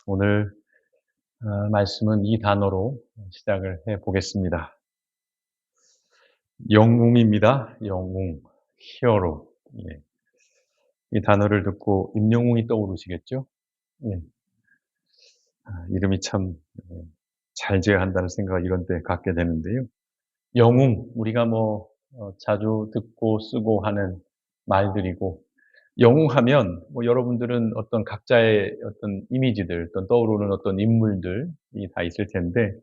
오늘 말씀은 이 단어로 시작을 해 보겠습니다. 영웅입니다. 영웅, 히어로. 예. 이 단어를 듣고 임영웅이 떠오르시겠죠? 예. 이름이 참 잘 지어야 한다는 생각을 이런 때 갖게 되는데요. 영웅, 우리가 자주 듣고 쓰고 하는 말들이고, 영웅하면 여러분들은 어떤 각자의 어떤 이미지들, 어떤 떠오르는 어떤 인물들이 다 있을 텐데,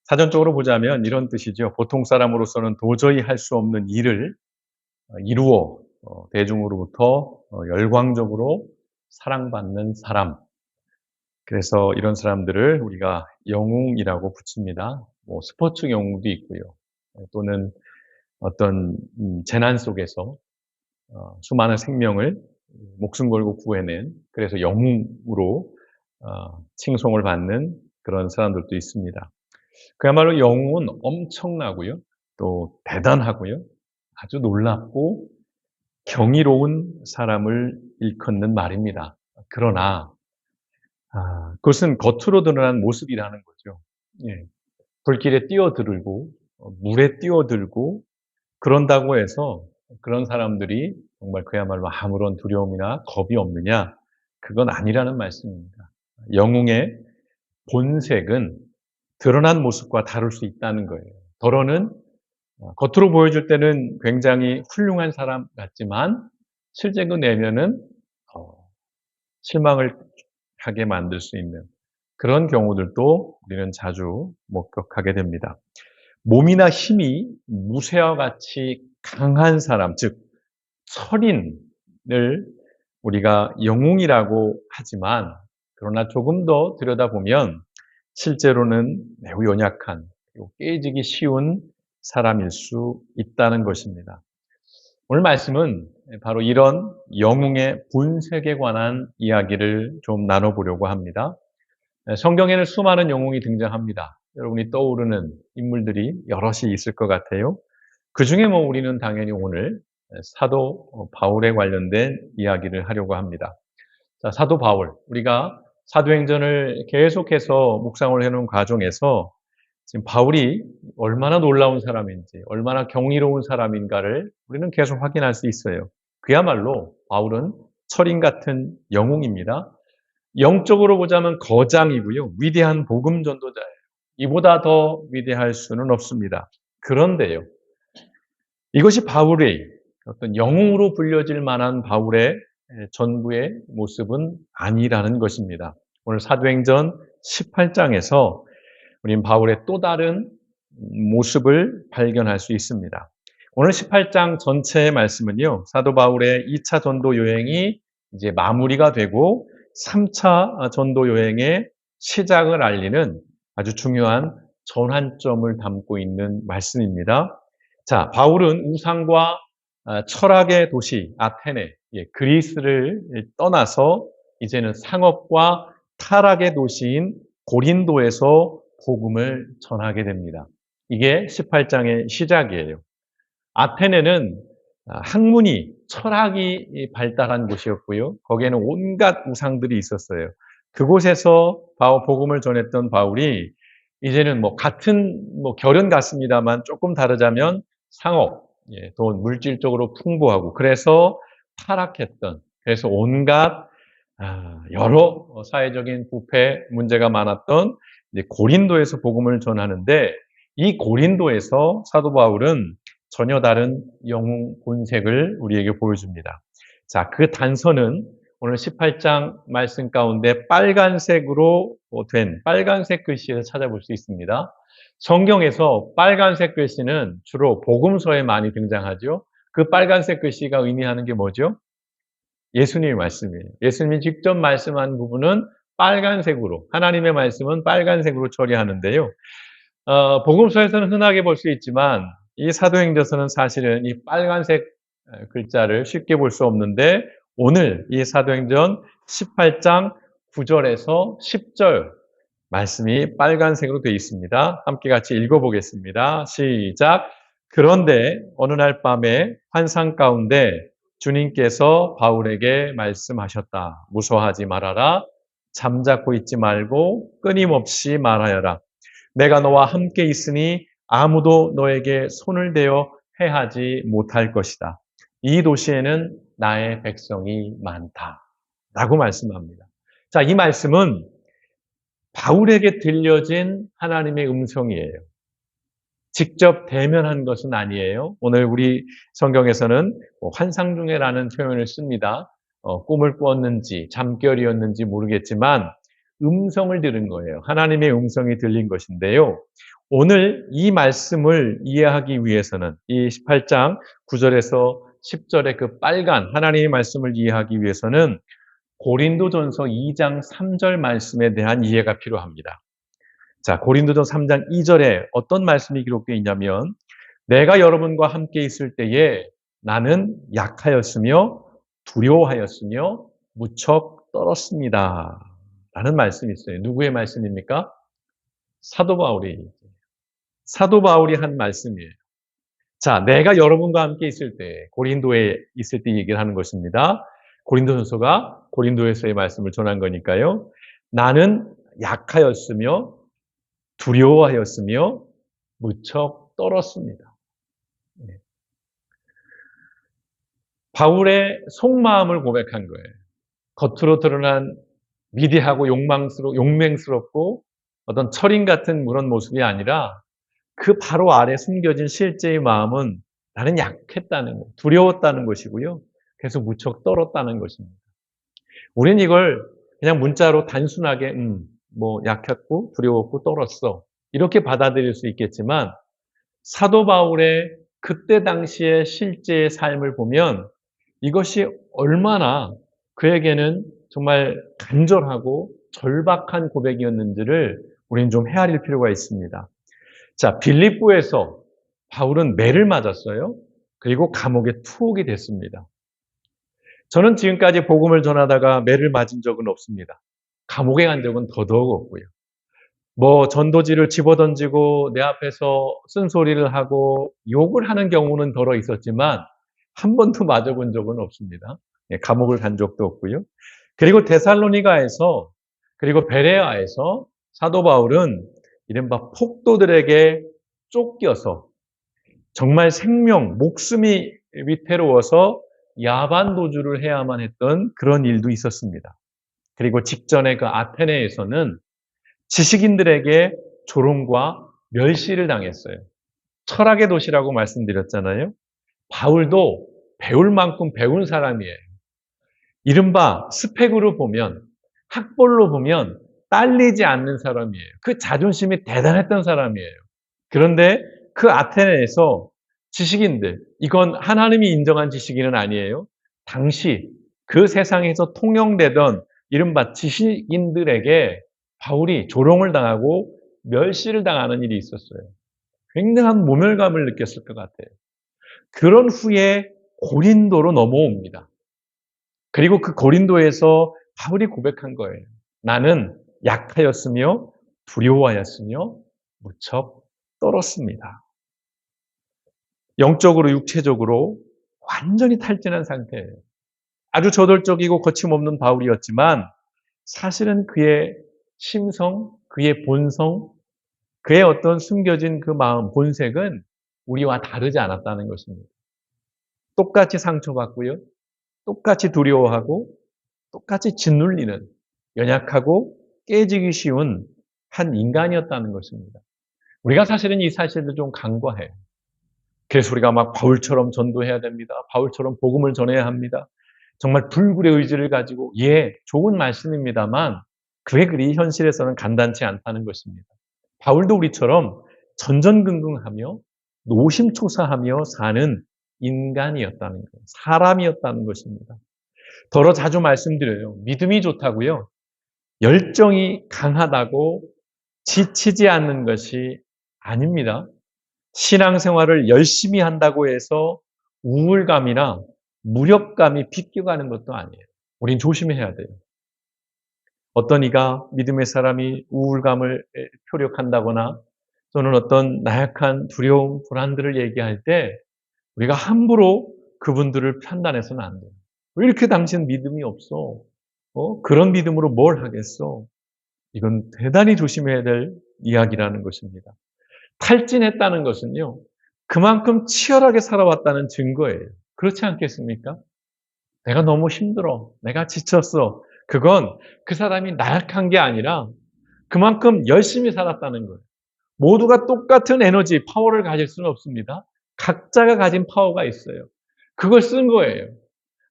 사전적으로 보자면 이런 뜻이죠. 보통 사람으로서는 도저히 할 수 없는 일을 이루어 대중으로부터 열광적으로 사랑받는 사람. 그래서 이런 사람들을 우리가 영웅이라고 붙입니다. 스포츠 영웅도 있고요. 또는 어떤 재난 속에서 수많은 생명을 목숨 걸고 구해낸, 그래서 영웅으로 칭송을 받는 그런 사람들도 있습니다. 그야말로 영웅은 엄청나고요. 또 대단하고요. 아주 놀랍고 경이로운 사람을 일컫는 말입니다. 그러나 그것은 겉으로 드러난 모습이라는 거죠. 예. 불길에 뛰어들고 물에 뛰어들고 그런다고 해서 그런 사람들이 정말 그야말로 아무런 두려움이나 겁이 없느냐? 그건 아니라는 말씀입니다. 영웅의 본색은 드러난 모습과 다를 수 있다는 거예요. 더러는 겉으로 보여줄 때는 굉장히 훌륭한 사람 같지만 실제 그 내면은 실망을 하게 만들 수 있는 그런 경우들도 우리는 자주 목격하게 됩니다. 몸이나 힘이 무쇠와 같이 강한 사람, 즉 철인을 우리가 영웅이라고 하지만, 그러나 조금 더 들여다보면 실제로는 매우 연약한, 그리고 깨지기 쉬운 사람일 수 있다는 것입니다. 오늘 말씀은 바로 이런 영웅의 본색에 관한 이야기를 좀 나눠보려고 합니다. 성경에는 수많은 영웅이 등장합니다. 여러분이 떠오르는 인물들이 여럿이 있을 것 같아요. 그 중에 우리는 당연히 오늘 사도 바울에 관련된 이야기를 하려고 합니다. 자, 사도 바울, 우리가 사도행전을 계속해서 묵상을 해놓은 과정에서 지금 바울이 얼마나 놀라운 사람인지, 얼마나 경이로운 사람인가를 우리는 계속 확인할 수 있어요. 그야말로 바울은 철인 같은 영웅입니다. 영적으로 보자면 거장이고요. 위대한 복음 전도자예요. 이보다 더 위대할 수는 없습니다. 그런데요, 이것이 바울의 어떤 영웅으로 불려질 만한 바울의 전부의 모습은 아니라는 것입니다. 오늘 사도행전 18장에서 우리는 바울의 또 다른 모습을 발견할 수 있습니다. 오늘 18장 전체의 말씀은요, 사도 바울의 2차 전도 여행이 이제 마무리가 되고 3차 전도 여행의 시작을 알리는 아주 중요한 전환점을 담고 있는 말씀입니다. 자, 바울은 우상과 철학의 도시 아테네, 그리스를 떠나서 이제는 상업과 타락의 도시인 고린도에서 복음을 전하게 됩니다. 이게 18장의 시작이에요. 아테네는 학문이, 철학이 발달한 곳이었고요. 거기에는 온갖 우상들이 있었어요. 그곳에서 복음을 전했던 바울이 이제는 같은 결은 같습니다만 조금 다르자면 상업, 돈, 물질적으로 풍부하고 그래서 타락했던, 그래서 온갖 여러 사회적인 부패 문제가 많았던 고린도에서 복음을 전하는데, 이 고린도에서 사도 바울은 전혀 다른 영웅 본색을 우리에게 보여줍니다. 자, 그 단서는 오늘 18장 말씀 가운데 빨간색으로 된 빨간색 글씨에서 찾아볼 수 있습니다. 성경에서 빨간색 글씨는 주로 복음서에 많이 등장하죠. 그 빨간색 글씨가 의미하는 게 뭐죠? 예수님의 말씀이에요. 예수님이 직접 말씀한 부분은 빨간색으로, 하나님의 말씀은 빨간색으로 처리하는데요. 복음서에서는 흔하게 볼 수 있지만 이 사도행전서는 사실은 이 빨간색 글자를 쉽게 볼 수 없는데, 오늘 이 사도행전 18장 9절에서 10절 말씀이 빨간색으로 되어 있습니다. 함께 같이 읽어보겠습니다. 시작. 그런데 어느 날 밤에 환상 가운데 주님께서 바울에게 말씀하셨다. 무서워하지 말아라. 잠자코 있지 말고 끊임없이 말하여라. 내가 너와 함께 있으니 아무도 너에게 손을 대어 해하지 못할 것이다. 이 도시에는 나의 백성이 많다. 라고 말씀합니다. 자, 이 말씀은 바울에게 들려진 하나님의 음성이에요. 직접 대면한 것은 아니에요. 오늘 우리 성경에서는 환상 중에라는 표현을 씁니다. 꿈을 꾸었는지 잠결이었는지 모르겠지만 음성을 들은 거예요. 하나님의 음성이 들린 것인데요. 오늘 이 말씀을 이해하기 위해서는 이 18장 9절에서 10절의 그 빨간 하나님의 말씀을 이해하기 위해서는 고린도전서 2장 3절 말씀에 대한 이해가 필요합니다. 자, 고린도전서 3장 2절에 어떤 말씀이 기록되어 있냐면 내가 여러분과 함께 있을 때에 나는 약하였으며 두려워하였으며 무척 떨었습니다. 라는 말씀이 있어요. 누구의 말씀입니까? 사도 바울이 한 말씀이에요. 자, 내가 여러분과 함께 있을 때, 고린도에 있을 때 얘기를 하는 것입니다. 고린도전서가 고린도에서의 말씀을 전한 거니까요. 나는 약하였으며 두려워하였으며 무척 떨었습니다. 바울의 속마음을 고백한 거예요. 겉으로 드러난 위대하고 용맹스럽고 어떤 철인 같은 그런 모습이 아니라 그 바로 아래 숨겨진 실제의 마음은 나는 약했다는 것, 두려웠다는 것이고요. 그래서 무척 떨었다는 것입니다. 우리는 이걸 그냥 문자로 단순하게 약했고 두려웠고 떨었어 이렇게 받아들일 수 있겠지만 사도 바울의 그때 당시의 실제의 삶을 보면 이것이 얼마나 그에게는 정말 간절하고 절박한 고백이었는지를 우리는 좀 헤아릴 필요가 있습니다. 자, 빌립보에서 바울은 매를 맞았어요. 그리고 감옥에 투옥이 됐습니다. 저는 지금까지 복음을 전하다가 매를 맞은 적은 없습니다. 감옥에 간 적은 더더욱 없고요. 전도지를 집어던지고 내 앞에서 쓴소리를 하고 욕을 하는 경우는 덜어 있었지만 한 번도 맞아본 적은 없습니다. 감옥을 간 적도 없고요. 그리고 데살로니가에서 그리고 베레아에서 사도 바울은 이른바 폭도들에게 쫓겨서 정말 목숨이 위태로워서 야반 도주를 해야만 했던 그런 일도 있었습니다. 그리고 직전에 그 아테네에서는 지식인들에게 조롱과 멸시를 당했어요. 철학의 도시라고 말씀드렸잖아요. 바울도 배울 만큼 배운 사람이에요. 이른바 스펙으로 보면, 학벌로 보면 딸리지 않는 사람이에요. 그 자존심이 대단했던 사람이에요. 그런데 그 아테네에서 지식인들, 이건 하나님이 인정한 지식인은 아니에요. 당시 그 세상에서 통용되던 이른바 지식인들에게 바울이 조롱을 당하고 멸시를 당하는 일이 있었어요. 굉장한 모멸감을 느꼈을 것 같아요. 그런 후에 고린도로 넘어옵니다. 그리고 그 고린도에서 바울이 고백한 거예요. 나는 약하였으며 두려워하였으며 무척 떨었습니다. 영적으로 육체적으로 완전히 탈진한 상태예요. 아주 저돌적이고 거침없는 바울이었지만 사실은 그의 심성, 그의 본성, 그의 어떤 숨겨진 그 마음, 본색은 우리와 다르지 않았다는 것입니다. 똑같이 상처받고요. 똑같이 두려워하고 똑같이 짓눌리는 연약하고 깨지기 쉬운 한 인간이었다는 것입니다. 우리가 사실은 이 사실을 좀 간과해요. 그래서 우리가 막 바울처럼 전도해야 됩니다. 바울처럼 복음을 전해야 합니다. 정말 불굴의 의지를 가지고 좋은 말씀입니다만 그게 그리 현실에서는 간단치 않다는 것입니다. 바울도 우리처럼 전전긍긍하며 노심초사하며 사는 인간이었다는 거예요. 사람이었다는 것입니다. 더러 자주 말씀드려요. 믿음이 좋다고요. 열정이 강하다고 지치지 않는 것이 아닙니다. 신앙생활을 열심히 한다고 해서 우울감이나 무력감이 비껴가는 것도 아니에요. 우린 조심해야 돼요. 어떤 이가 믿음의 사람이 우울감을 표력한다거나 또는 어떤 나약한 두려움, 불안들을 얘기할 때 우리가 함부로 그분들을 판단해서는 안 돼요. 왜 이렇게 당신 믿음이 없어? 그런 믿음으로 뭘 하겠어? 이건 대단히 조심해야 될 이야기라는 것입니다. 탈진했다는 것은요, 그만큼 치열하게 살아왔다는 증거예요. 그렇지 않겠습니까? 내가 너무 힘들어. 내가 지쳤어. 그건 그 사람이 나약한 게 아니라 그만큼 열심히 살았다는 거예요. 모두가 똑같은 에너지, 파워를 가질 수는 없습니다. 각자가 가진 파워가 있어요. 그걸 쓴 거예요.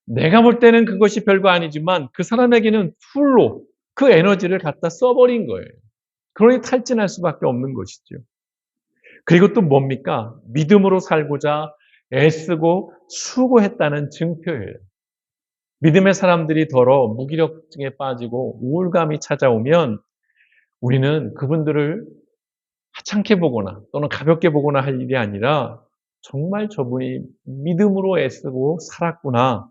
내가 볼 때는 그것이 별거 아니지만 그 사람에게는 풀로 그 에너지를 갖다 써버린 거예요. 그러니 탈진할 수밖에 없는 것이죠. 그리고 또 뭡니까? 믿음으로 살고자 애쓰고 수고했다는 증표예요. 믿음의 사람들이 더러 무기력증에 빠지고 우울감이 찾아오면 우리는 그분들을 하찮게 보거나 또는 가볍게 보거나 할 일이 아니라 정말 저분이 믿음으로 애쓰고 살았구나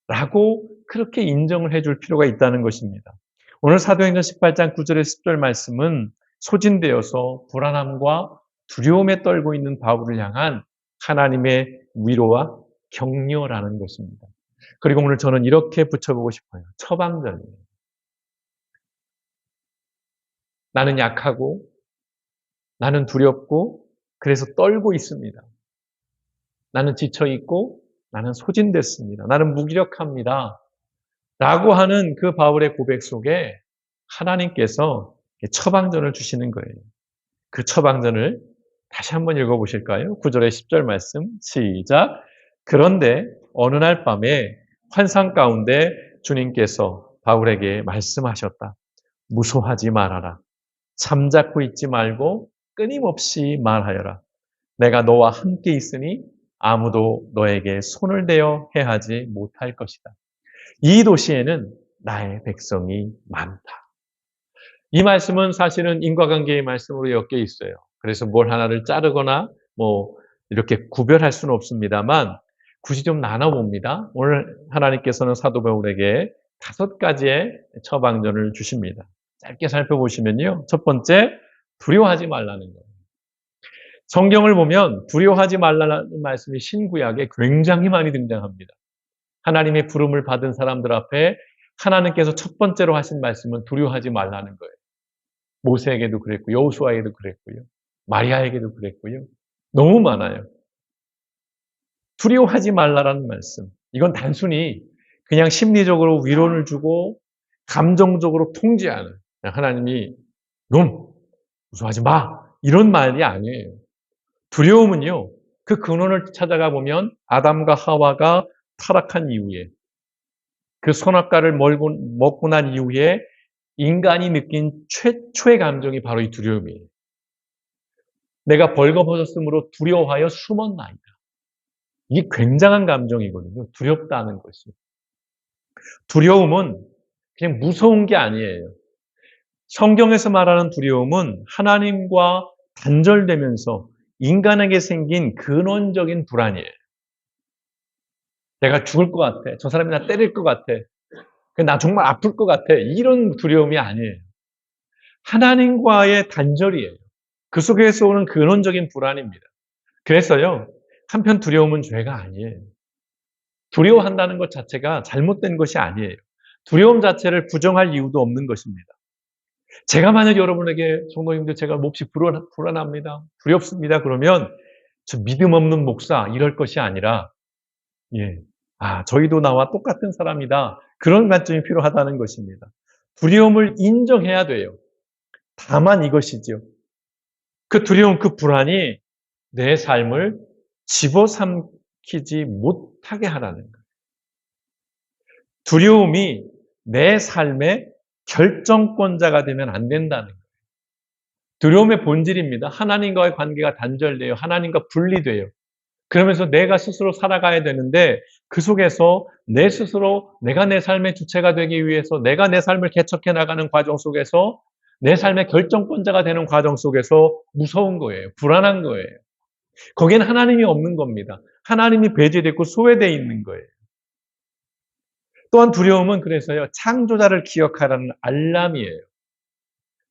라고 그렇게 인정을 해줄 필요가 있다는 것입니다. 오늘 사도행전 18장 9절에 10절 말씀은 소진되어서 불안함과 두려움에 떨고 있는 바울을 향한 하나님의 위로와 격려라는 것입니다. 그리고 오늘 저는 이렇게 붙여보고 싶어요. 처방전이에요. 나는 약하고 나는 두렵고 그래서 떨고 있습니다. 나는 지쳐있고 나는 소진됐습니다. 나는 무기력합니다. 라고 하는 그 바울의 고백 속에 하나님께서 처방전을 주시는 거예요. 그 처방전을 다시 한번 읽어보실까요? 9절의 10절 말씀 시작. 그런데 어느 날 밤에 환상 가운데 주님께서 바울에게 말씀하셨다. 무소하지 말아라. 잠자코 있지 말고 끊임없이 말하여라. 내가 너와 함께 있으니 아무도 너에게 손을 대어 해하지 못할 것이다. 이 도시에는 나의 백성이 많다. 이 말씀은 사실은 인과관계의 말씀으로 엮여 있어요. 그래서 뭘 하나를 자르거나 이렇게 구별할 수는 없습니다만 굳이 좀 나눠봅니다. 오늘 하나님께서는 사도 바울에게 5가지의 처방전을 주십니다. 짧게 살펴보시면요. 첫 번째, 두려워하지 말라는 거예요. 성경을 보면 두려워하지 말라는 말씀이 신구약에 굉장히 많이 등장합니다. 하나님의 부름을 받은 사람들 앞에 하나님께서 첫 번째로 하신 말씀은 두려워하지 말라는 거예요. 모세에게도 그랬고 여호수아에게도 그랬고요. 마리아에게도 그랬고요. 너무 많아요. 두려워하지 말라는 말씀. 이건 단순히 그냥 심리적으로 위로를 주고 감정적으로 통제하는 하나님이 무서워하지 마 이런 말이 아니에요. 두려움은요. 그 근원을 찾아가 보면 아담과 하와가 타락한 이후에 그 선악과를 먹고 난 이후에 인간이 느낀 최초의 감정이 바로 이 두려움이에요. 내가 벌거벗었으므로 두려워하여 숨었나이다. 이게 굉장한 감정이거든요. 두렵다는 것이. 두려움은 그냥 무서운 게 아니에요. 성경에서 말하는 두려움은 하나님과 단절되면서 인간에게 생긴 근원적인 불안이에요. 내가 죽을 것 같아. 저 사람이 나 때릴 것 같아. 나 정말 아플 것 같아. 이런 두려움이 아니에요. 하나님과의 단절이에요. 그 속에서 오는 근원적인 불안입니다. 그래서요, 한편 두려움은 죄가 아니에요. 두려워한다는 것 자체가 잘못된 것이 아니에요. 두려움 자체를 부정할 이유도 없는 것입니다. 제가 만약 여러분에게 성도님들 제가 몹시 불안합니다. 두렵습니다. 그러면 저 믿음 없는 목사 이럴 것이 아니라 저희도 나와 똑같은 사람이다. 그런 관점이 필요하다는 것입니다. 두려움을 인정해야 돼요. 다만 이것이죠. 그 두려움, 그 불안이 내 삶을 집어삼키지 못하게 하라는 거예요. 두려움이 내 삶의 결정권자가 되면 안 된다는 거예요. 두려움의 본질입니다. 하나님과의 관계가 단절돼요. 하나님과 분리돼요. 그러면서 내가 스스로 살아가야 되는데 그 속에서 내 스스로 내가 내 삶의 주체가 되기 위해서 내가 내 삶을 개척해 나가는 과정 속에서 내 삶의 결정권자가 되는 과정 속에서 무서운 거예요. 불안한 거예요. 거기엔 하나님이 없는 겁니다. 하나님이 배제되고 소외되어 있는 거예요. 또한 두려움은 그래서요. 창조자를 기억하라는 알람이에요.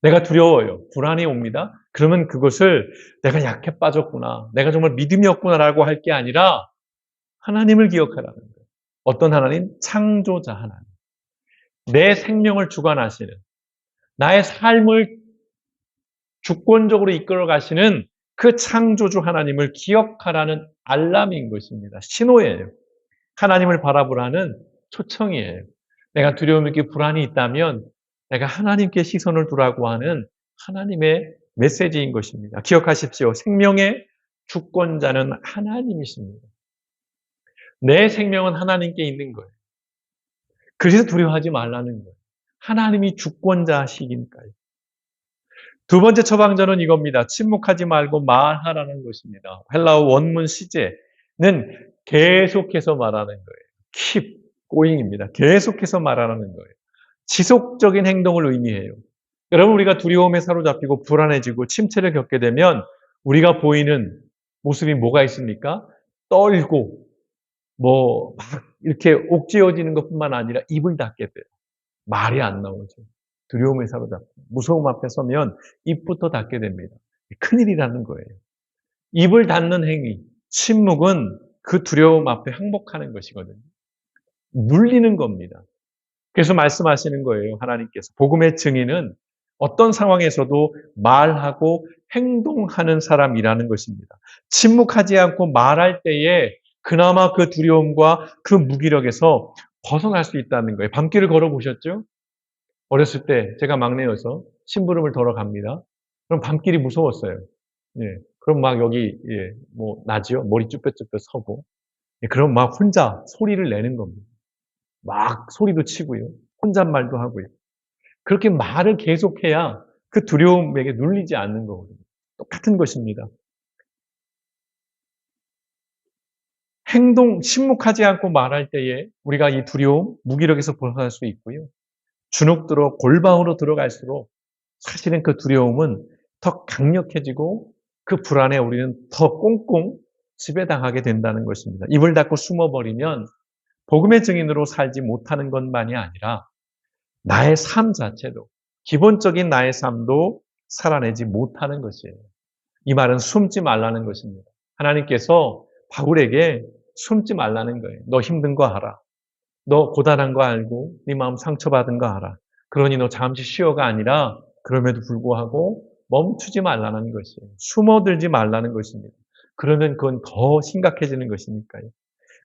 내가 두려워요. 불안이 옵니다. 그러면 그것을 내가 약해 빠졌구나. 내가 정말 믿음이 없구나라고 할 게 아니라 하나님을 기억하라는 거예요. 어떤 하나님? 창조자 하나님. 내 생명을 주관하시는, 나의 삶을 주권적으로 이끌어 가시는 그 창조주 하나님을 기억하라는 알람인 것입니다. 신호예요. 하나님을 바라보라는 초청이에요. 내가 두려움 있게 불안이 있다면 내가 하나님께 시선을 두라고 하는 하나님의 메시지인 것입니다. 기억하십시오. 생명의 주권자는 하나님이십니다. 내 생명은 하나님께 있는 거예요. 그래서 두려워하지 말라는 거예요. 하나님이 주권자시기니까요. 두 번째 처방전은 이겁니다. 침묵하지 말고 말하라는 것입니다. 헬라어 원문 시제는 계속해서 말하는 거예요. keep going입니다. 계속해서 말하는 거예요. 지속적인 행동을 의미해요. 여러분, 우리가 두려움에 사로잡히고 불안해지고 침체를 겪게 되면 우리가 보이는 모습이 뭐가 있습니까? 떨고 막 이렇게 옥죄어지는 것뿐만 아니라 입을 닫게 돼요. 말이 안 나오죠. 두려움에 사로잡고 무서움 앞에 서면 입부터 닫게 됩니다. 큰일이라는 거예요. 입을 닫는 행위, 침묵은 그 두려움 앞에 항복하는 것이거든요. 눌리는 겁니다. 그래서 말씀하시는 거예요. 하나님께서. 복음의 증인은 어떤 상황에서도 말하고 행동하는 사람이라는 것입니다. 침묵하지 않고 말할 때에 그나마 그 두려움과 그 무기력에서 벗어날 수 있다는 거예요. 밤길을 걸어보셨죠? 어렸을 때 제가 막내여서 심부름을 덜어 갑니다. 그럼 밤길이 무서웠어요. 예. 그럼 막 여기 나지요? 머리 쭈뼛쭈뼛 서고. 예. 그럼 막 혼자 소리를 내는 겁니다. 막 소리도 치고요. 혼잣말도 하고요. 그렇게 말을 계속해야 그 두려움에게 눌리지 않는 거거든요. 똑같은 것입니다. 침묵하지 않고 말할 때에 우리가 이 두려움, 무기력에서 벗어날 수 있고요. 주눅들어 골방으로 들어갈수록 사실은 그 두려움은 더 강력해지고 그 불안에 우리는 더 꽁꽁 지배당하게 된다는 것입니다. 입을 닫고 숨어버리면 복음의 증인으로 살지 못하는 것만이 아니라 나의 삶 자체도, 기본적인 나의 삶도 살아내지 못하는 것이에요. 이 말은 숨지 말라는 것입니다. 하나님께서 바울에게 숨지 말라는 거예요. 너 힘든 거 알아. 너 고단한 거 알고 네 마음 상처받은 거 알아. 그러니 너 잠시 쉬어가 아니라 그럼에도 불구하고 멈추지 말라는 것이에요. 숨어들지 말라는 것입니다. 그러면 그건 더 심각해지는 것이니까요.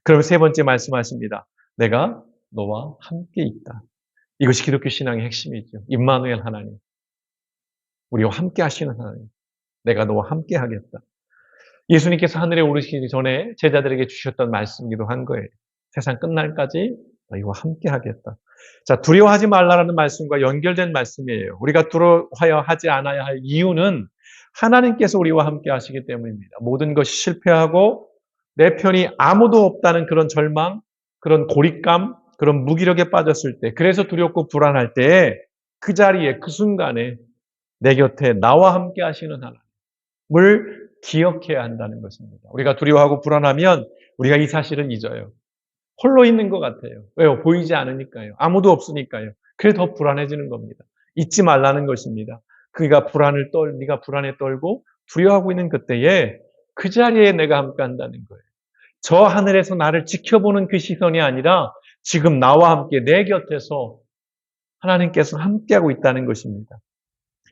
그럼 세 번째 말씀하십니다. 내가 너와 함께 있다. 이것이 기독교 신앙의 핵심이죠. 임마누엘 하나님. 우리와 함께 하시는 하나님. 내가 너와 함께 하겠다. 예수님께서 하늘에 오르시기 전에 제자들에게 주셨던 말씀이기도 한 거예요. 세상 끝날까지 너희와 함께 하겠다. 자, 두려워하지 말라는 말씀과 연결된 말씀이에요. 우리가 두려워하여 하지 않아야 할 이유는 하나님께서 우리와 함께 하시기 때문입니다. 모든 것이 실패하고 내 편이 아무도 없다는 그런 절망, 그런 고립감, 그런 무기력에 빠졌을 때, 그래서 두렵고 불안할 때에 그 자리에 그 순간에 내 곁에 나와 함께 하시는 하나님을 기억해야 한다는 것입니다. 우리가 두려워하고 불안하면 우리가 이 사실은 잊어요. 홀로 있는 것 같아요. 왜요? 보이지 않으니까요. 아무도 없으니까요. 그래 더 불안해지는 겁니다. 잊지 말라는 것입니다. 네가 불안에 떨고 두려워하고 있는 그때에 그 자리에 내가 함께 한다는 거예요. 저 하늘에서 나를 지켜보는 그 시선이 아니라 지금 나와 함께 내 곁에서 하나님께서 함께하고 있다는 것입니다.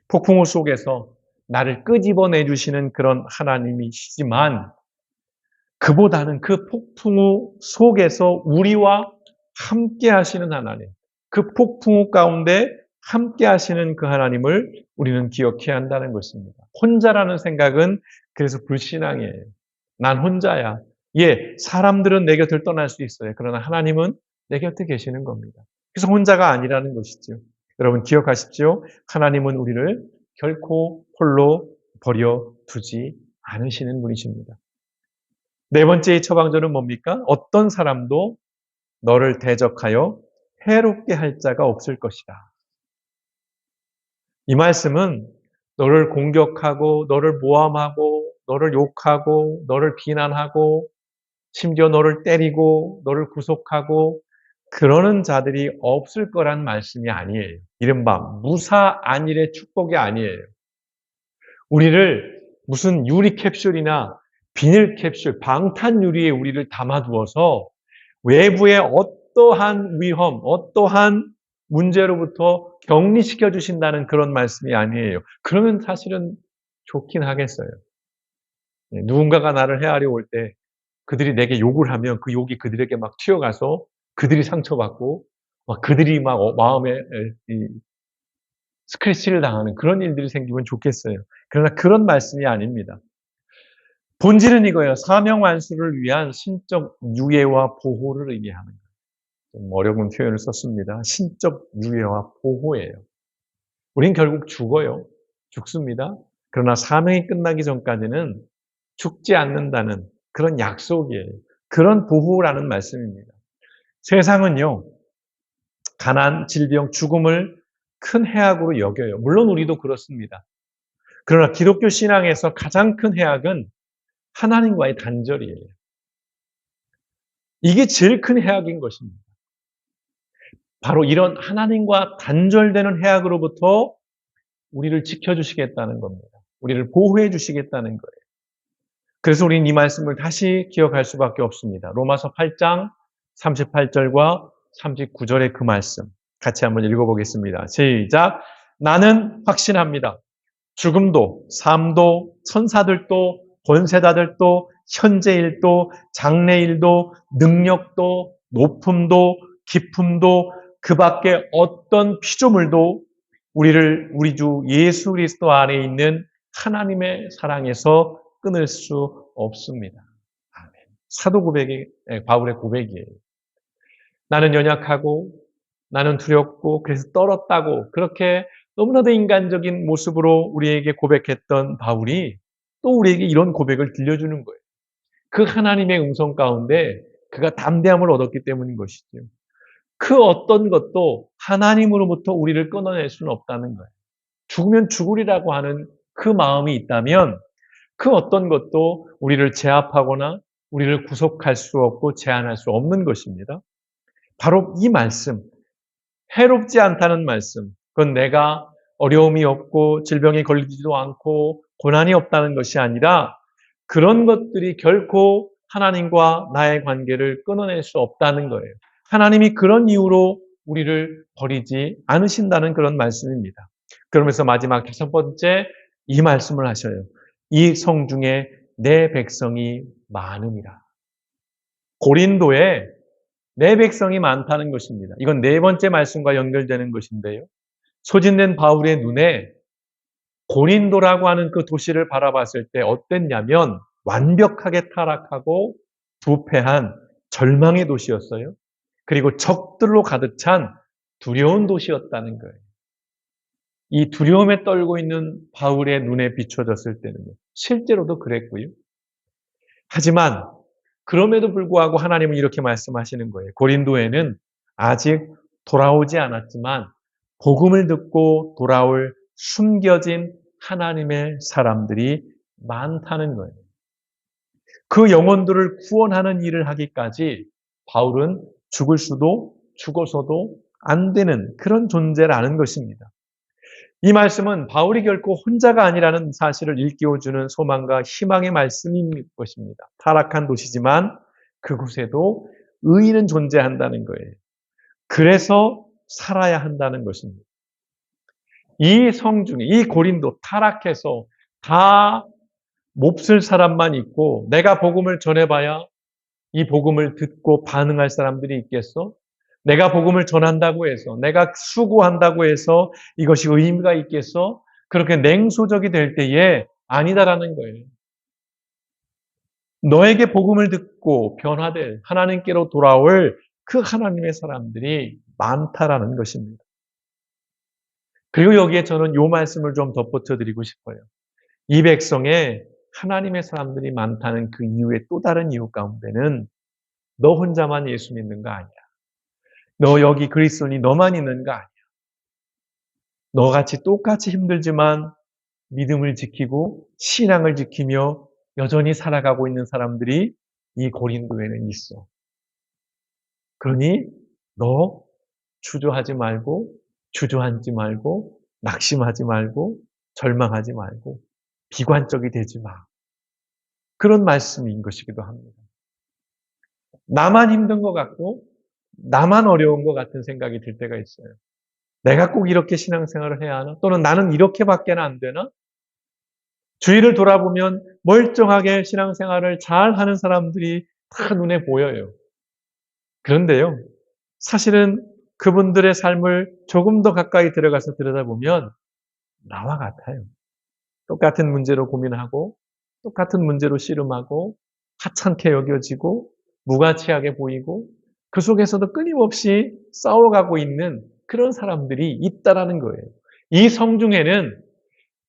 폭풍우 속에서 나를 끄집어내 주시는 그런 하나님이시지만 그보다는 그 폭풍우 속에서 우리와 함께 하시는 하나님, 그 폭풍우 가운데 함께 하시는 그 하나님을 우리는 기억해야 한다는 것입니다. 혼자라는 생각은 그래서 불신앙이에요. 난 혼자야. 예, 사람들은 내 곁을 떠날 수 있어요. 그러나 하나님은 내 곁에 계시는 겁니다. 그래서 혼자가 아니라는 것이죠. 여러분 기억하십시오. 하나님은 우리를 결코 홀로 버려두지 않으시는 분이십니다. 네 번째의 처방전은 뭡니까? 어떤 사람도 너를 대적하여 해롭게 할 자가 없을 것이다. 이 말씀은 너를 공격하고 너를 모함하고 너를 욕하고 너를 비난하고 심지어 너를 때리고 너를 구속하고 그러는 자들이 없을 거란 말씀이 아니에요. 이른바 무사안일의 축복이 아니에요. 우리를 무슨 유리 캡슐이나 비닐 캡슐, 방탄 유리에 우리를 담아두어서 외부의 어떠한 위험, 어떠한 문제로부터 격리시켜 주신다는 그런 말씀이 아니에요. 그러면 사실은 좋긴 하겠어요. 누군가가 나를 헤아려 올 때 그들이 내게 욕을 하면 그 욕이 그들에게 막 튀어가서 그들이 상처받고 막 그들이 막 마음에 이 스크래치를 당하는 그런 일들이 생기면 좋겠어요. 그러나 그런 말씀이 아닙니다. 본질은 이거예요. 사명 완수를 위한 신적 유예와 보호를 의미하는 거예요. 좀 어려운 표현을 썼습니다. 신적 유예와 보호예요. 우린 결국 죽어요. 죽습니다. 그러나 사명이 끝나기 전까지는 죽지 않는다는 그런 약속이에요. 그런 보호라는 말씀입니다. 세상은요, 가난, 질병, 죽음을 큰 해악으로 여겨요. 물론 우리도 그렇습니다. 그러나 기독교 신앙에서 가장 큰 해악은 하나님과의 단절이에요. 이게 제일 큰 해악인 것입니다. 바로 이런 하나님과 단절되는 해악으로부터 우리를 지켜주시겠다는 겁니다. 우리를 보호해 주시겠다는 거예요. 그래서 우리는 이 말씀을 다시 기억할 수밖에 없습니다. 로마서 8장 38절과 39절의 그 말씀 같이 한번 읽어보겠습니다. 시작. 나는 확신합니다. 죽음도 삶도 천사들도 권세자들도 현재일도 장래일도 능력도 높음도 깊음도 그 밖에 어떤 피조물도 우리를 우리 주 예수 그리스도 안에 있는 하나님의 사랑에서 끊을 수 없습니다. 아멘. 사도 고백이 바울의 고백이에요. 나는 연약하고 나는 두렵고 그래서 떨었다고 그렇게 너무나도 인간적인 모습으로 우리에게 고백했던 바울이 또 우리에게 이런 고백을 들려주는 거예요. 그 하나님의 음성 가운데 그가 담대함을 얻었기 때문인 것이죠. 그 어떤 것도 하나님으로부터 우리를 끊어낼 수는 없다는 거예요. 죽으면 죽으리라고 하는 그 마음이 있다면 그 어떤 것도 우리를 제압하거나 우리를 구속할 수 없고 제한할 수 없는 것입니다. 바로 이 말씀, 해롭지 않다는 말씀, 그건 내가 어려움이 없고 질병에 걸리지도 않고 고난이 없다는 것이 아니라 그런 것들이 결코 하나님과 나의 관계를 끊어낼 수 없다는 거예요. 하나님이 그런 이유로 우리를 버리지 않으신다는 그런 말씀입니다. 그러면서 마지막 다섯 번째 이 말씀을 하셔요. 이 성 중에 내 백성이 많음이라. 고린도에 내 백성이 많다는 것입니다. 이건 네 번째 말씀과 연결되는 것인데요. 소진된 바울의 눈에 고린도라고 하는 그 도시를 바라봤을 때 어땠냐면 완벽하게 타락하고 부패한 절망의 도시였어요. 그리고 적들로 가득 찬 두려운 도시였다는 거예요. 이 두려움에 떨고 있는 바울의 눈에 비춰졌을 때는요. 실제로도 그랬고요. 하지만 그럼에도 불구하고 하나님은 이렇게 말씀하시는 거예요. 고린도에는 아직 돌아오지 않았지만 복음을 듣고 돌아올 숨겨진 하나님의 사람들이 많다는 거예요. 그 영혼들을 구원하는 일을 하기까지 바울은 죽을 수도 죽어서도 안 되는 그런 존재라는 것입니다. 이 말씀은 바울이 결코 혼자가 아니라는 사실을 일깨워주는 소망과 희망의 말씀인 것입니다. 타락한 도시지만 그곳에도 의인은 존재한다는 거예요. 그래서 살아야 한다는 것입니다. 이 성 중에 이 고린도 타락해서 다 몹쓸 사람만 있고 내가 복음을 전해봐야 이 복음을 듣고 반응할 사람들이 있겠어? 내가 복음을 전한다고 해서 내가 수고한다고 해서 이것이 의미가 있겠어? 그렇게 냉소적이 될 때에 아니다라는 거예요. 너에게 복음을 듣고 변화될 하나님께로 돌아올 그 하나님의 사람들이 많다라는 것입니다. 그리고 여기에 저는 이 말씀을 좀 덧붙여 드리고 싶어요. 이 백성에 하나님의 사람들이 많다는 그 이유의 또 다른 이유 가운데는 너 혼자만 예수 믿는 거 아니야. 너 여기 그리스도인이 너만 있는 거 아니야. 너같이 똑같이 힘들지만 믿음을 지키고 신앙을 지키며 여전히 살아가고 있는 사람들이 이 고린도에는 있어. 그러니 너 주저하지 말고 주저앉지 말고 낙심하지 말고 절망하지 말고 비관적이 되지 마. 그런 말씀인 것이기도 합니다. 나만 힘든 것 같고 나만 어려운 것 같은 생각이 들 때가 있어요. 내가 꼭 이렇게 신앙생활을 해야 하나? 또는 나는 이렇게밖에는 안 되나? 주위를 돌아보면 멀쩡하게 신앙생활을 잘 하는 사람들이 다 눈에 보여요. 그런데요, 사실은 그분들의 삶을 조금 더 가까이 들어가서 들여다보면 나와 같아요. 똑같은 문제로 고민하고, 똑같은 문제로 씨름하고, 하찮게 여겨지고, 무가치하게 보이고, 그 속에서도 끊임없이 싸워가고 있는 그런 사람들이 있다라는 거예요. 이 성중에는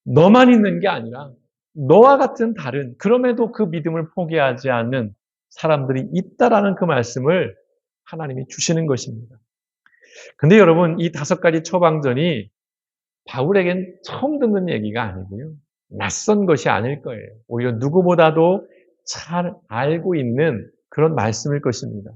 너만 있는 게 아니라 너와 같은 다른, 그럼에도 그 믿음을 포기하지 않는 사람들이 있다라는 그 말씀을 하나님이 주시는 것입니다. 근데 여러분, 이 5가지 처방전이 바울에겐 처음 듣는 얘기가 아니고요. 낯선 것이 아닐 거예요. 오히려 누구보다도 잘 알고 있는 그런 말씀일 것입니다.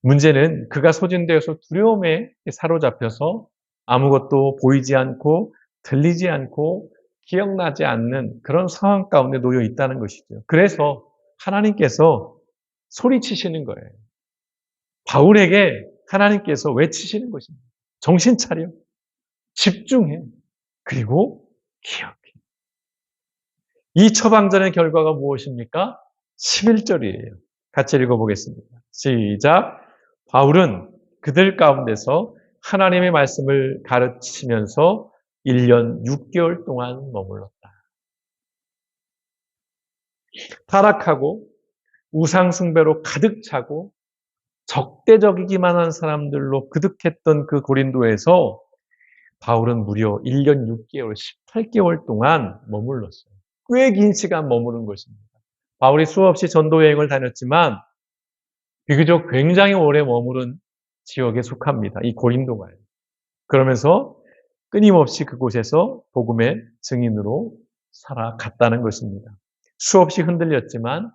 문제는 그가 소진되어서 두려움에 사로잡혀서 아무것도 보이지 않고 들리지 않고 기억나지 않는 그런 상황 가운데 놓여 있다는 것이죠. 그래서 하나님께서 소리치시는 거예요. 바울에게 하나님께서 외치시는 것입니다. 정신 차려. 집중해. 그리고 기억해. 이 처방전의 결과가 무엇입니까? 11절이에요. 같이 읽어보겠습니다. 시작. 바울은 그들 가운데서 하나님의 말씀을 가르치면서 1년 6개월 동안 머물렀다. 타락하고 우상숭배로 가득 차고 적대적이기만 한 사람들로 그득했던 그 고린도에서 바울은 무려 1년 6개월, 18개월 동안 머물렀어요. 꽤 긴 시간 머무른 것입니다. 바울이 수없이 전도 여행을 다녔지만 비교적 굉장히 오래 머무른 지역에 속합니다. 이 고린도가요. 그러면서 끊임없이 그곳에서 복음의 증인으로 살아갔다는 것입니다. 수없이 흔들렸지만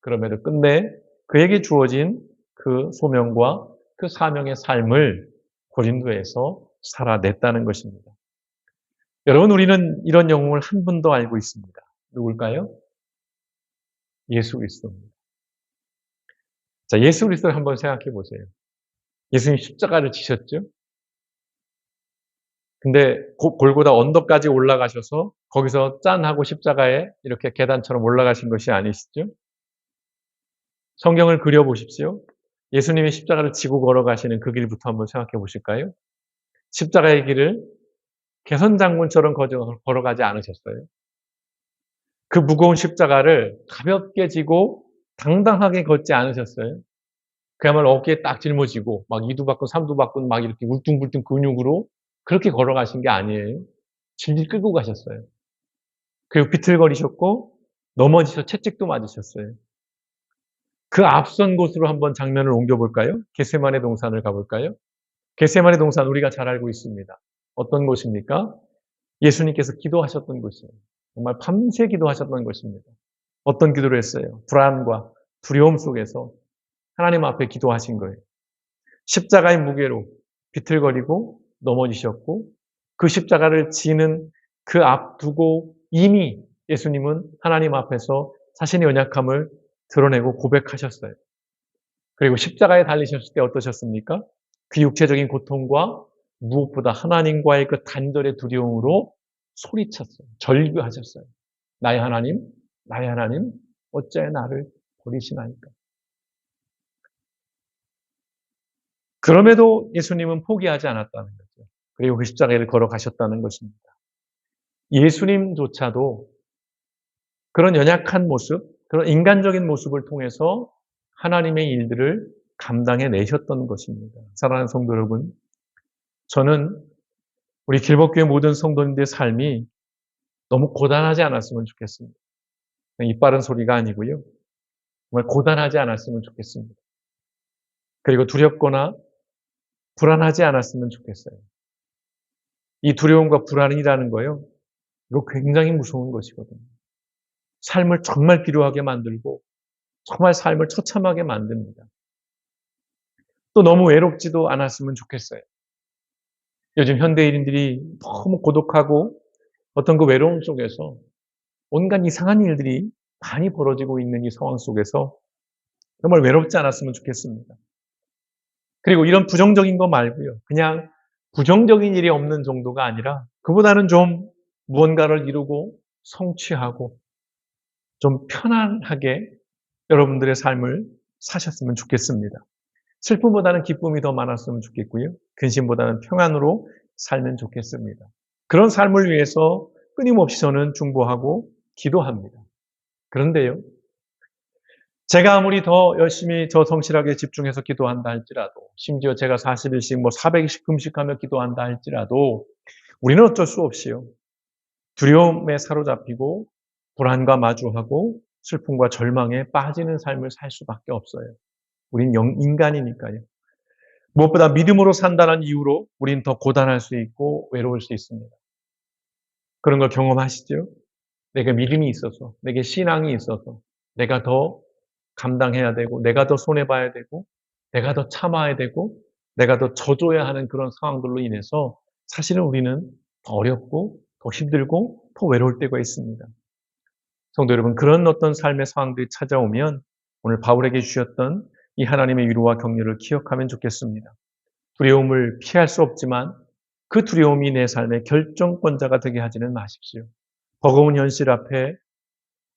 그럼에도 끝내 그에게 주어진 그 소명과 그 사명의 삶을 고린도에서 살아냈다는 것입니다. 여러분, 우리는 이런 영웅을 한 분 더 알고 있습니다. 누굴까요? 예수 그리스도입니다. 자, 예수 그리스도를 한번 생각해 보세요. 예수님 십자가를 지셨죠? 근데 골고다 언덕까지 올라가셔서 거기서 짠 하고 십자가에 이렇게 계단처럼 올라가신 것이 아니시죠? 성경을 그려보십시오. 예수님이 십자가를 지고 걸어가시는 그 길부터 한번 생각해 보실까요? 십자가의 길을 개선장군처럼 걸어가지 않으셨어요. 그 무거운 십자가를 가볍게 지고 당당하게 걷지 않으셨어요. 그야말로 어깨에 딱 짊어지고 막 이두박근 삼두박근 막 이렇게 울퉁불퉁 근육으로 그렇게 걸어가신 게 아니에요. 질질 끌고 가셨어요. 그리고 비틀거리셨고 넘어지셔 채찍도 맞으셨어요. 그 앞선 곳으로 한번 장면을 옮겨볼까요? 겟세마네 동산을 가볼까요? 겟세마네 동산 우리가 잘 알고 있습니다. 어떤 곳입니까? 예수님께서 기도하셨던 곳이에요. 정말 밤새 기도하셨던 것입니다. 어떤 기도를 했어요? 불안과 두려움 속에서 하나님 앞에 기도하신 거예요. 십자가의 무게로 비틀거리고 넘어지셨고 그 십자가를 지는 그 앞두고 이미 예수님은 하나님 앞에서 자신의 연약함을 드러내고 고백하셨어요. 그리고 십자가에 달리셨을 때 어떠셨습니까? 그 육체적인 고통과 무엇보다 하나님과의 그 단절의 두려움으로 소리쳤어요. 절규하셨어요. 나의 하나님, 어찌하여 나를 버리시나이까. 그럼에도 예수님은 포기하지 않았다는 거죠. 그리고 그 십자가를 걸어가셨다는 것입니다. 예수님조차도 그런 연약한 모습, 그런 인간적인 모습을 통해서 하나님의 일들을 감당해 내셨던 것입니다. 사랑하는 성도 여러분, 저는 우리 길법교회 모든 성도님들의 삶이 너무 고단하지 않았으면 좋겠습니다. 입 바른 소리가 아니고요. 정말 고단하지 않았으면 좋겠습니다. 그리고 두렵거나 불안하지 않았으면 좋겠어요. 이 두려움과 불안이라는 거요. 이거 굉장히 무서운 것이거든요. 삶을 정말 필요하게 만들고 정말 삶을 처참하게 만듭니다. 또 너무 외롭지도 않았으면 좋겠어요. 요즘 현대인들이 너무 고독하고 어떤 그 외로움 속에서 온갖 이상한 일들이 많이 벌어지고 있는 이 상황 속에서 정말 외롭지 않았으면 좋겠습니다. 그리고 이런 부정적인 거 말고요. 그냥 부정적인 일이 없는 정도가 아니라 그보다는 좀 무언가를 이루고 성취하고 좀 편안하게 여러분들의 삶을 사셨으면 좋겠습니다. 슬픔보다는 기쁨이 더 많았으면 좋겠고요. 근심보다는 평안으로 살면 좋겠습니다. 그런 삶을 위해서 끊임없이 저는 중보하고 기도합니다. 그런데요, 제가 아무리 더 열심히 성실하게 집중해서 기도한다 할지라도, 심지어 제가 40일씩 400일씩 금식하며 기도한다 할지라도 우리는 어쩔 수 없이요, 두려움에 사로잡히고 불안과 마주하고 슬픔과 절망에 빠지는 삶을 살 수밖에 없어요. 우린 인간이니까요. 무엇보다 믿음으로 산다는 이유로 우린 더 고단할 수 있고 외로울 수 있습니다. 그런 걸 경험하시죠? 내가 믿음이 있어서, 내게 신앙이 있어서 내가 더 감당해야 되고, 내가 더 손해봐야 되고, 내가 더 참아야 되고, 내가 더 져줘야 하는 그런 상황들로 인해서 사실은 우리는 더 어렵고 더 힘들고 더 외로울 때가 있습니다. 성도 여러분, 그런 어떤 삶의 상황들이 찾아오면 오늘 바울에게 주셨던 이 하나님의 위로와 격려를 기억하면 좋겠습니다. 두려움을 피할 수 없지만 그 두려움이 내 삶의 결정권자가 되게 하지는 마십시오. 버거운 현실 앞에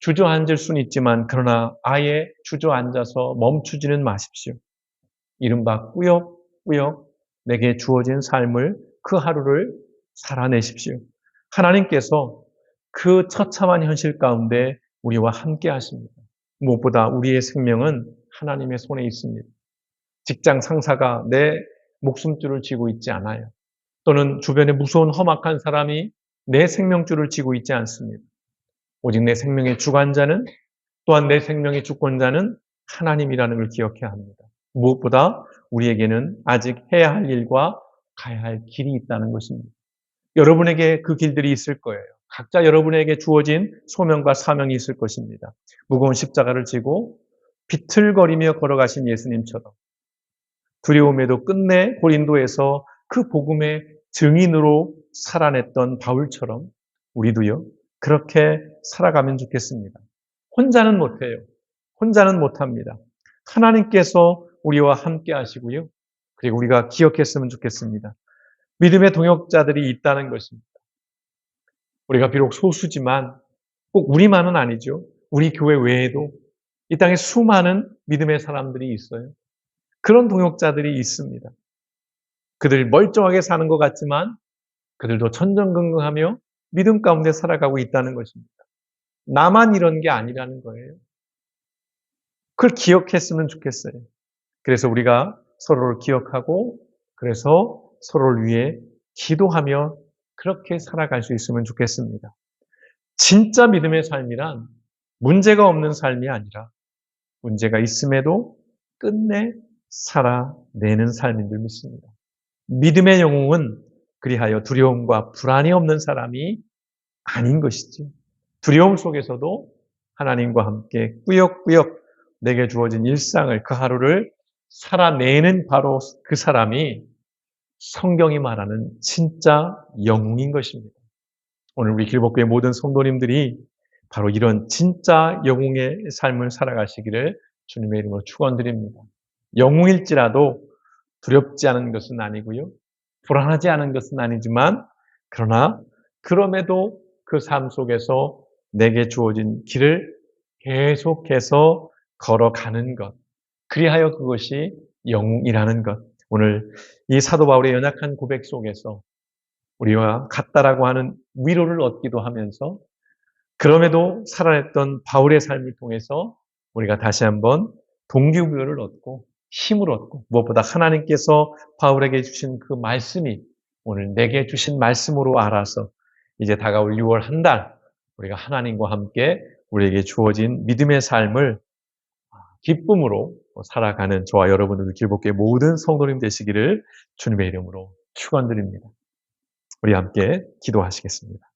주저앉을 수는 있지만 그러나 아예 주저앉아서 멈추지는 마십시오. 이른바 꾸역꾸역 내게 주어진 삶을, 그 하루를 살아내십시오. 하나님께서 그 처참한 현실 가운데 우리와 함께 하십니다. 무엇보다 우리의 생명은 하나님의 손에 있습니다. 직장 상사가 내 목숨줄을 쥐고 있지 않아요. 또는 주변에 무서운 험악한 사람이 내 생명줄을 쥐고 있지 않습니다. 오직 내 생명의 주관자는, 또한 내 생명의 주권자는 하나님이라는 걸 기억해야 합니다. 무엇보다 우리에게는 아직 해야 할 일과 가야 할 길이 있다는 것입니다. 여러분에게 그 길들이 있을 거예요. 각자 여러분에게 주어진 소명과 사명이 있을 것입니다. 무거운 십자가를 지고 비틀거리며 걸어가신 예수님처럼, 두려움에도 끝내 고린도에서 그 복음의 증인으로 살아냈던 바울처럼 우리도요, 그렇게 살아가면 좋겠습니다. 혼자는 못해요. 혼자는 못합니다. 하나님께서 우리와 함께 하시고요. 그리고 우리가 기억했으면 좋겠습니다. 믿음의 동역자들이 있다는 것입니다. 우리가 비록 소수지만 꼭 우리만은 아니죠. 우리 교회 외에도 이 땅에 수많은 믿음의 사람들이 있어요. 그런 동역자들이 있습니다. 그들 멀쩡하게 사는 것 같지만 그들도 천정긍긍하며 믿음 가운데 살아가고 있다는 것입니다. 나만 이런 게 아니라는 거예요. 그걸 기억했으면 좋겠어요. 그래서 우리가 서로를 기억하고, 그래서 서로를 위해 기도하며 그렇게 살아갈 수 있으면 좋겠습니다. 진짜 믿음의 삶이란 문제가 없는 삶이 아니라 문제가 있음에도 끝내 살아내는 삶인 줄 믿습니다. 믿음의 영웅은 그리하여 두려움과 불안이 없는 사람이 아닌 것이지. 두려움 속에서도 하나님과 함께 꾸역꾸역 내게 주어진 일상을, 그 하루를 살아내는 바로 그 사람이 성경이 말하는 진짜 영웅인 것입니다. 오늘 우리 길복교회 모든 성도님들이 바로 이런 진짜 영웅의 삶을 살아가시기를 주님의 이름으로 축원드립니다. 영웅일지라도 두렵지 않은 것은 아니고요, 불안하지 않은 것은 아니지만, 그러나 그럼에도 그 삶 속에서 내게 주어진 길을 계속해서 걸어가는 것, 그리하여 그것이 영웅이라는 것. 오늘 이 사도 바울의 연약한 고백 속에서 우리와 같다라고 하는 위로를 얻기도 하면서, 그럼에도 살아냈던 바울의 삶을 통해서 우리가 다시 한번 동기부여를 얻고 힘을 얻고, 무엇보다 하나님께서 바울에게 주신 그 말씀이 오늘 내게 주신 말씀으로 알아서 이제 다가올 6월 한 달 우리가 하나님과 함께 우리에게 주어진 믿음의 삶을 기쁨으로 살아가는 저와 여러분들 길복교회 모든 성도님 되시기를 주님의 이름으로 축원드립니다. 우리 함께 기도하시겠습니다.